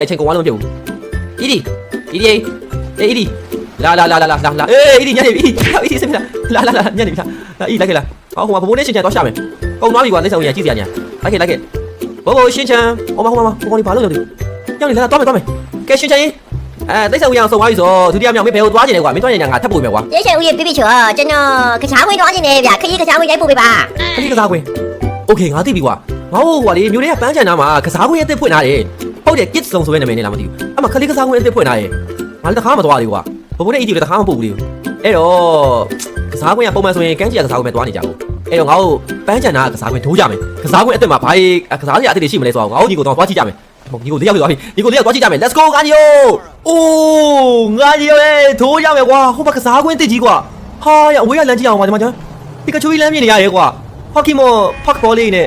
အချိန်ကုန်သွားလို့မပြုတ်ဘူးအီဒီအေးအီဒီလာအေးအီဒီညနေပြီအီဒီစင်လာညနေပြီလာအီလိုက်ခဲ့လားဟောဟိုမှာဘိုးနဲ့ရှင်ချန်တော့ရှာမယ်ကုန်သွားပြီကွာလက်ဆောင်ကြီးကြည့်စရာညာလိုက်ခဲ့ဘိုးရှင်ချန်ဟိုမှာဘိုးကဘာလို့ရောက်နေလာတော့မယ်ကဲရှင်ချန်တိတ်ဆောင်ရအောင်送သွားပြီဆိုဒုတိယမြောက်မင်းဘယ်ကိုသွားကျင်လဲကွာမင်းသွားကျင်ညာငါထပ်ပို့မယ်ကွာရေရှင်ဦးရေပြပြချောကျွန်တော်ကစားခွင့်သွားကျင်နေဗျာခရီးကစားခွင့်ရိုက်ပို့ပေးပါခရီးကစားခွင့်โอเคငါသိပြီကွာငါ့ဟိုကွာလေမျိုးတွေကပန်းချန်နာမှာကစားခွင့်အစ်စ်ဖွင့်ထားတယ်ဟုတ်တယ် kids ဆုံးဆိုတဲ့နာမည်နဲ့လားမသိဘူးအဲ့မှာခလေးကစားခွင့်အစ်စ်ဖွင့်ထားတယ်ငါလည်းတခါမှမသွားသေးဘူးကွာဘဘနဲ့အီတီလည်းတခါမှမပို့ဘူးလေအဲ့တော့ကစားခွင့်ကပုံမှန်ဆိုရင်ကန်းကြီးကစားခွင့်ပဲသွားနေကြဘူးအဲ့တော့ငါ့ကိုပန်းချန်နာကစားခွင့်ထိုးကြမယ်ကစားခွင့်အစ်စ်မှာဘာကစားစရာအစ်စ်တွေရှိမလဲဆိုတော့ငါ့ကိုညီကိုတော့သွားကြည့်ကြမယ်ညီကို၄ယောက်သွားပြီညီကို၄ယောက်သွားကြည့်ကြမယ် let's go ငါညီယိုအိုးငါညီယိုထိုးရမယ်ကွာဟိုဘကစားခွင့်တစ်ကြီးကွာဟာရအဝေးကလမ်းကြည့်အောင်ပါဒီမှာကျွန်တော်ပီကာချူကြီးလမ်းမြင်နေရတယ်ကွာဟော့ကီမောဖတ်ဘောလေးနဲ့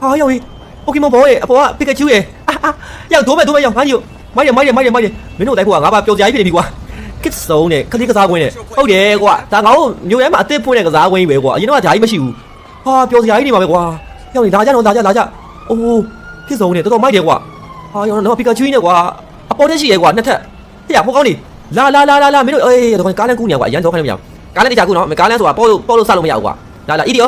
ဟာရောက်ပြီပိုကီမွန်ဘောရဲ့အပေါ်ကပီကာချူရဲ့ရောက်ဒိုးမဲ့ရောက်ငါညီယိုမိုက်ရမင်းတို့တိုက်ဖို့ကငါပါပျော်စရာကြီးဖြစ်နေပြီကွာကစ်စုံနဲ့ခလေးကစားခွင့်နဲ့ဟုတ်တယ်ကွာဒါငါတို့မျိုးရဲမှာအသစ်ဖွင့်တဲ့ကစားခွင့်ကြီးပဲကွာအရင်တော့ဒါကြီးမရှိဘူးဟာပျော်စရာကြီးနေမှာပဲကွာရောက်နေလာကြအိုးကစ်စုံနဲ့တော်တော်မိုက်တယ်ကွာဟာရောက်တော့ပီကာချူနဲ့ကွာအပေါ်တက်ရှိရဲကွာနှစ်ထပ်ဟဲ့ဟိုကောင်းနေလာမင်းတို့အေးတော့ကားလန်းကူးနေကွာအရန်တော့ခိုင်းလို့မရဘူးကားလန်းတခြားကူးနော်ကားလန်းဆိုတာပေါ်လို့စလို့မရဘူးကွာလာအီဒီ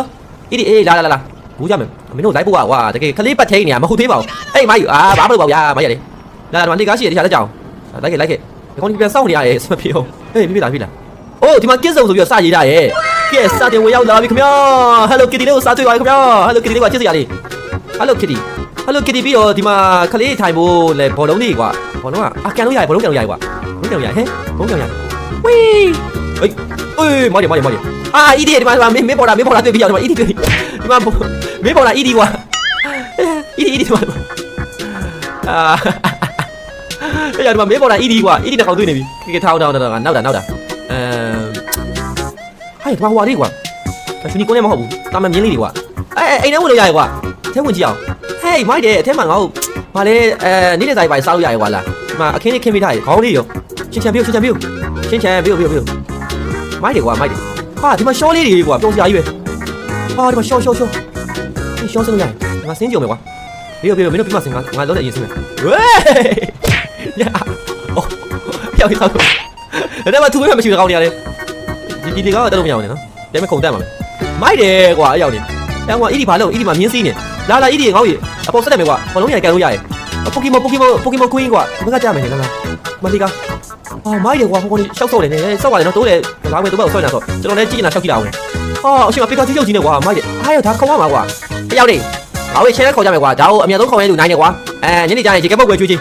အေးလာကူးကြမယ်မင်းတို့လိုက်ဖို့ကွာတကယ်ခလေးပတ်ထိန်နေရမဟုတ်သေးပါဘူးအေးမိုက်ဘာမလုပ်ပါဘူးမိုက်ရတယ်လာတော့ဒီကားရှိရတခြားလက်ကြောင်လိုက်ခဲ့ဒီကောင်ဒီပြန်စောင့်နေရတယ်စမပြေအောင်ဟေးပြလာအိုးဒီမှာကစ်စုံဆိုပြီးတော့စရေးထားရဲ့ကဲစတင်ဝင်ရောက်လာပြီခင်ဗျာ Hello Kitty လေးကိုစားတွေ့ပါခင်ဗျာ Hello Kitty လေးကချစ်စရာလေး Hello Kitty ပြီးတော့ဒီမှာခလေးထိုင်ဖို့လဲဘောလုံးလေးကွာဘောလုံးကအကန်လို့ရတယ်ဘောလုံးကန်လို့ရတယ်ကွာဘောလုံးကန်လို့ရတယ်ဟဲ့ဘောလုံးကန်ရတယ်ဝီးအေးမော်ဒီအာအီဒီဒီမှာမင်းပေါ်လာတွေ့ပြီးရောက်ဒီမှာအီဒီတွေ့ဒီမှာမင်းပေါ်လာအီဒီကွာအီဒီဒီမှာအဲ့ရဒီမှာမေးပေါ်လာ ED ကွာ ED တစ်ခေါက်တွေ့နေပြီကဲထောင်းနောက်တာဟဲ့ဒီမှာဟွာလေးကွာရှင်ဒီကိုလည်းမဟုတ်ဘူးတာမမြင်းလေးတွေကွာအိမ်ထဲဝင်လို့ရရကွာအထဲဝင်ကြည့်အောင်ဟေးမိုက်တယ်အထဲမှာငါ့ကိုဗာလဲနေတဲ့ဆိုင်ပိုင်စားလို့ရရကွာလားဒီမှာအခင်းလေးခင်းပေးထားရခေါင်းလေးရောချင်းချန်ပြိုမိုက်တယ်ကွာဟာဒီမှာရှောလေးတွေကွာပြုံးစရာကြီးပဲဟာဒီမှာရှောစင်းလို့ရတယ်ငါစင်းကြုံမယ်ကွာပြိုမင်းတို့ပြမစင်းငါလုံးတဲ့အရင်စင်းမယ်ဝေး呀，哦，要一套，人家嘛突然没去搞你嘞，你搞得都没有呢，你们口袋嘛，买的瓜要呢，但我一地爬楼，一地嘛免税呢，来一地搞嘢，啊包实在没瓜，我弄嘢盖到嘢，Pokemon Queen 瓜，我家家没呢，嘛你讲，啊买的瓜，我哋销售嚟呢，收埋嚟到咧，哪位都冇衰嗱個，就當你之前嗱收幾樓嘅，哦，我先話比較少有錢嘅瓜，買的，還有他扣嘛瓜，要的，我哋車咧扣咗未瓜，就阿明都扣喺度奶嘅瓜，你哋就係自己幫佢追住。